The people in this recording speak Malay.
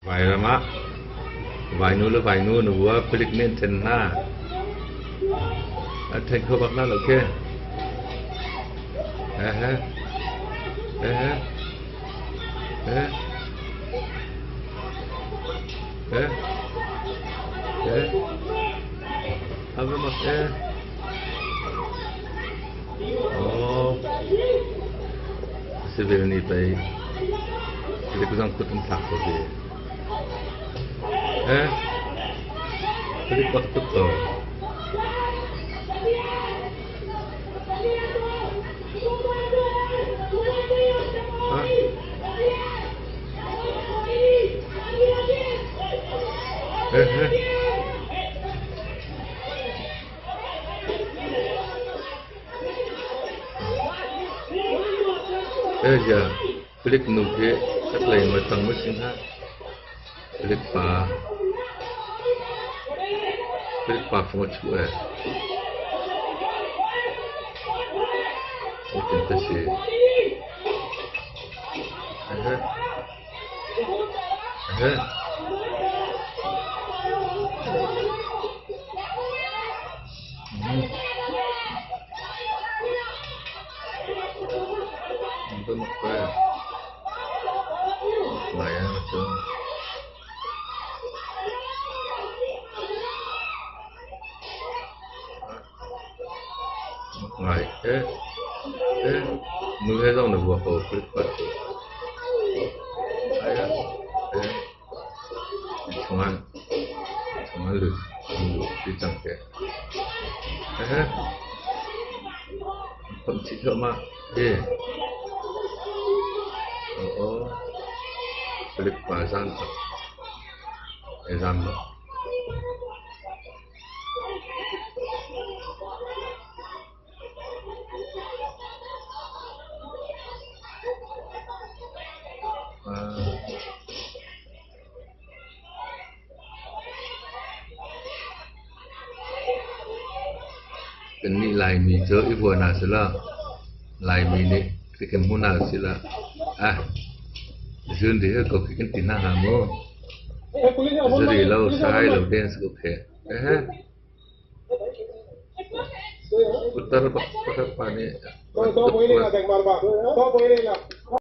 Vài ra má vài nu nữa vừa pelik nên trên na trên khâu bạc na ok eh eh eh eh apa maksudnya oh sebenarnya baik jadi kusang kutun tak saja jadi waktu tu ya pelik nuke setelah yang matang mesin ha pelik pa semua cuci mungkin tersi itu makanya lumayan macam ngày mưa hay rong được vừa hồ clip vậy cuman lu di cangkir kunci sama oh clip pasang exam ini lai mi jo ibu nak sila lai mi ni kita muna sila zun dia kau kikin tina kamu jadi lau sai lau dance oke putar pakai pani